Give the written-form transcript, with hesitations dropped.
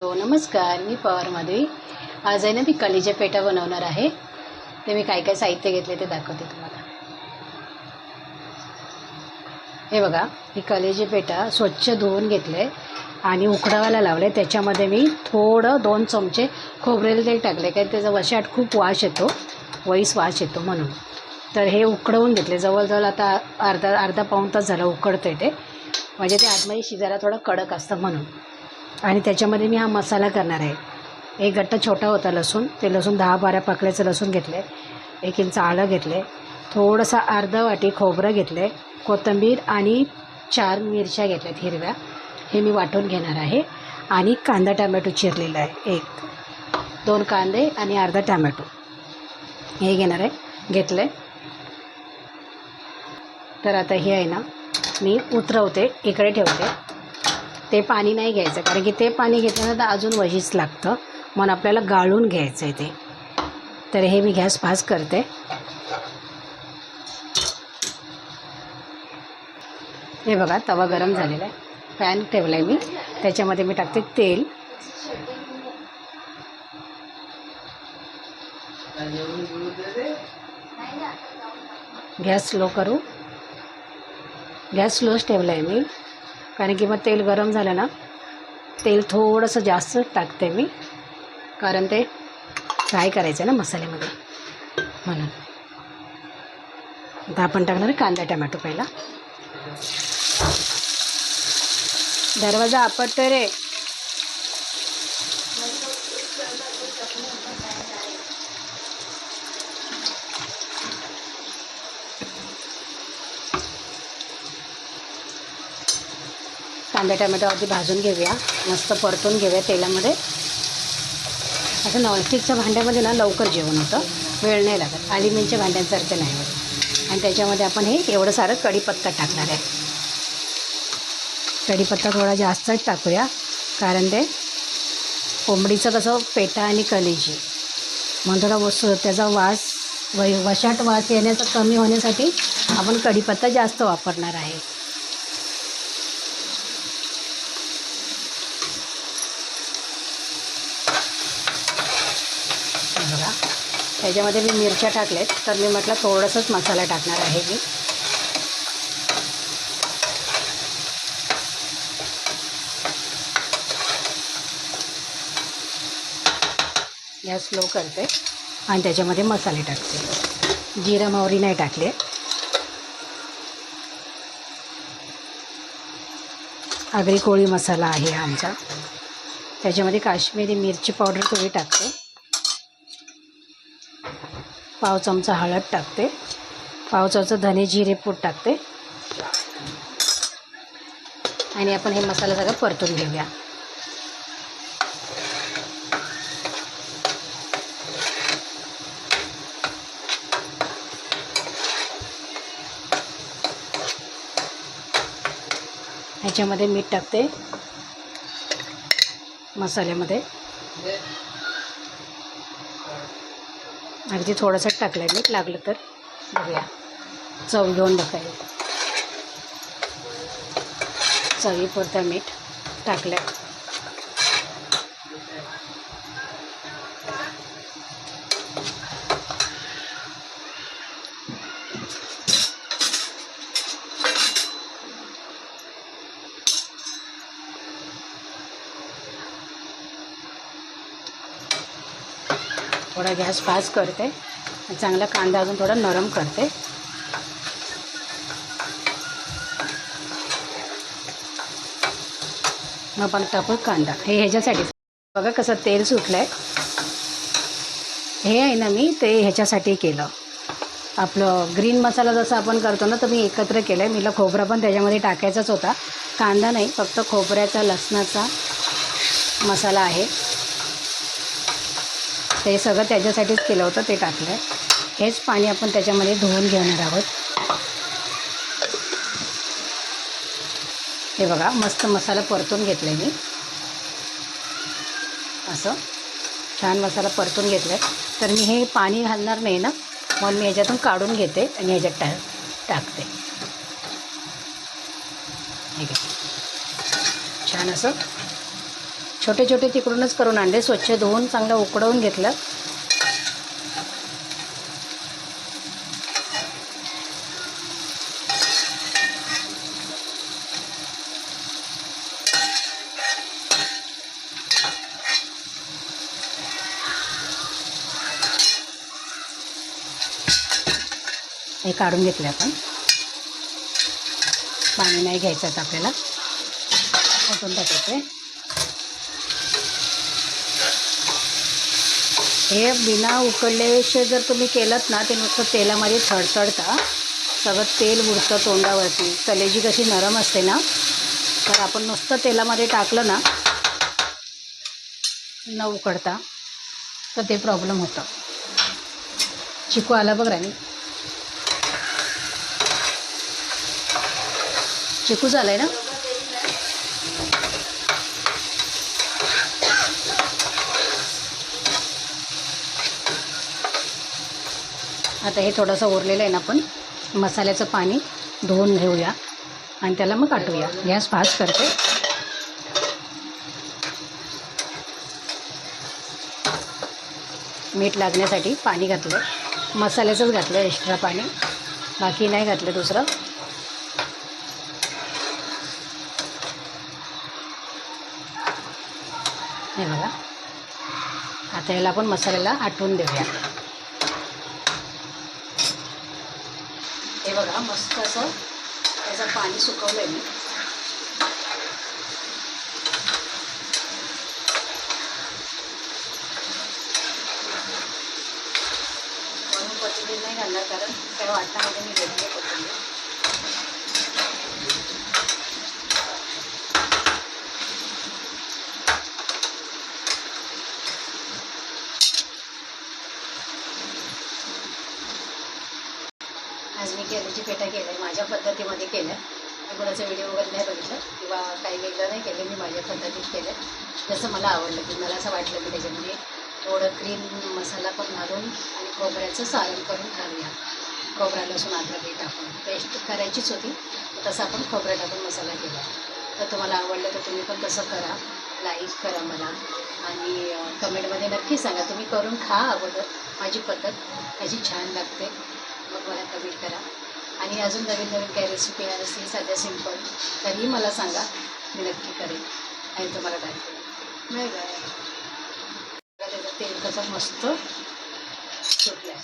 हो नमस्कार, मी पवार माधवी. आज आहे ना मी कलेजा पेठा बनवणार आहे. ते मी काय काय साहित्य घेतले ते दाखवते तुम्हाला. हे बघा, मी कलेजा पेठा स्वच्छ धुवून घेतले आणि उकडावायला लावले. त्याच्यामध्ये मी थोडं 2 चमचे खोबरेल तेल टाकले, कारण त्याचा वशाट खूप वास येतो, वईस वास येतो म्हणून. तर हे उकडवून घेतले. जवळजवळ आता अर्धा पाऊण तास झाला उकडते ते, म्हणजे ते आतमध्ये शिजायला थोडं कडक असतं म्हणून. आणि त्याच्यामध्ये मी हा मसाला करणार आहे. एक गट्टा छोटा होता लसूण, ते लसूण 10-12 पाकळ्याचं लसूण घेतले, 1 इंच आलं घेतले, थोडंसं अर्धा वाटी खोबरं घेतले, कोथिंबीर आणि 4 मिरच्या घेतल्यात हिरव्या, हे मी वाटून घेणार आहे. आणि कांदा टमॅटो चिरलेला आहे, 1-2 कांदे आणि अर्धा टमॅटो हे घेणार आहे, घेतले. तर आता हे आहे ना मी उतरवते, इकडे ठेवते. ते पाणी नाही घ्यायचं, कारण की ते पाणी घेतल्यानंतर अजून वहीच लागतं, म्हणून आपल्याला गाळून घ्यायचं आहे ते. तर हे मी गॅस फास्ट करते. हे बघा, तवा गरम झालेला आहे, पॅन ठेवला आहे मी, त्याच्यामध्ये मी टाकते तेल. गॅस स्लो करू. गॅस स्लोच ठेवला आहे मी, कारण की मग तेल गरम झालं ना, तेल थोडंसं जास्त टाकते मी, कारण ते फ्राय करायचं आहे ना मसाल्यामध्ये म्हणून. आता आपण टाकणार कांदा टमॅटो पहिला. दरवाजा आपटतोय रे. कांदा टमॅटो आधी भाजून घेऊया, मस्त परतून घेऊया तेलामध्ये. असं नॉनस्टिकच्या भांड्यामध्ये ना लवकर जेवण होतं, वेळ नाही लागत, ॲल्युमिनियमच्या भांड्यांसारखं नाही होत. आणि त्याच्यामध्ये आपण हे एवढं सारं कढीपत्ता टाकणार आहे. कढीपत्ता थोडा जास्तच टाकूया, कारण ते कोंबडीचं कसं पेठा आणि कलेजी म्हणून थोडा त्याचा वास वशाट वास येण्याचा कमी होण्यासाठी आपण कढीपत्ता जास्त वापरणार आहे. बघा, त्याच्यामध्ये मी मिरच्या टाकल्यात, तर मी म्हटलं थोडंसंच मसाला टाकणार आहे मी. गॅस स्लो करते आणि त्याच्यामध्ये मसाले टाकते. जिरा मोहरी नाही टाकले. आगरी कोळी मसाला आहे आमचा. त्याच्यामध्ये काश्मीरी मिरची पावडर थोडी टाकते, पाव चमचा हळद टाकते, पाव चमचा धने जिरे पूड टाकते. आणि आपण हे मसाला सगळं परतून घेऊया. ह्याच्यामध्ये मीठ टाकते मसाल्यामध्ये, अगदी थोडंसं टाकलं मीठ, लागलं तर बघूया, चव घेऊन बघायला. चवीपुरतं मीठ टाकलं. थोडा गॅस फास्ट करते, चांगला कांदा अजून थोडा नरम करते. मग आपण टाकू कांदा. हे ह्याच्यासाठी बघा कसं तेल सुटलं आहे. हे आहे ना मी ते ह्याच्यासाठी केलं, आपलं ग्रीन मसाला जसं आपण करतो ना, तर मी एकत्र केलं आहे. मला खोबरं पण त्याच्यामध्ये टाकायचाच होता, कांदा नाही, फक्त खोबऱ्याचा लसणाचा मसाला आहे. ते सगळं त्याच्यासाठीच केलं होतं, ते टाकलं आहे. हेच पाणी आपण त्याच्यामध्ये धुवून घेणार आहोत. हे बघा, मस्त मसाला परतून घेतला आहे मी, असं छान मसाला परतून घेतला आहे. तर मी हे पाणी घालणार नाही ना, म्हणून मी ह्याच्यातून काढून घेते आणि ह्याच्यात टाकते. हे छान असं छोटे छोटे तिकडूनच करून आणले, स्वच्छ धुवून चांगलं उकडवून घेतलं. हे काढून घेतले आपण. पाणी नाही घ्यायचं आता आपल्याला, ओतून टाकायचं. हे बिना उकडल्याशिवाय जर तुम्ही केलं ना ते नुसतं तेलामध्ये थडथडता, सगळं तेल उडतं तोंडावरती. कलेजी कशी नरम असते ना, तर आपण नुसतं तेलामध्ये टाकलं ना न उकडता तर ते प्रॉब्लेम होतं. चिकू आला बघ राणी, चिकू झालाय ना. आता हे थोडंसं उरलेलं आहे ना, आपण मसाल्याचं पाणी धुवून घेऊया आणि त्याला मग काटूया. गॅस फास्ट करते. मीठ लागण्यासाठी पाणी घातलं, मसाल्याचंच घातलं एक्स्ट्रा पाणी, बाकी नाही घातलं दुसरं. हे बघा, आता याला आपण मसाल्याला आटवून देऊया. हे बघा मस्त असं त्याचं पाणी सुकवलं आहे मी. म्हणून कोथिंबीर नाही घालणार, कारण त्या वाटणामध्ये मी घेतली कोथिंबीर. आज मी केल्याची पेठा केलं आहे, माझ्या पद्धतीमध्ये केलं आहे. मी कोणाचा व्हिडिओ वगैरे नाही बघितलं किंवा काही वेगळं नाही केलं, मी माझ्या पद्धतीत केलं. जसं मला आवडलं, की मला असं वाटलं की त्याच्यामध्ये थोडं क्रीम मसाला पण घालून आणि खोबऱ्याचं सारण करून घालूया. खोबरा लसूण अद्रक टाकून पेस्ट करायचीच होती, तसं आपण खोबरं टाकून मसाला केला. तर तुम्हाला आवडलं तर तुम्ही पण तसं करा. लाईक करा मला आणि कमेंटमध्ये नक्की सांगा. तुम्ही करून खा अगोदर, माझी पद्धत त्याची छान लागते, मग मला कमेंट करा. आणि अजून नवीन नवीन काही रेसिपी असतील साध्या सिंपल तरीही मला सांगा, मी नक्की करेन आणि तुम्हाला दाखवेन. नाही काय त्याचं तेल कसं मस्त सुटलं आहे.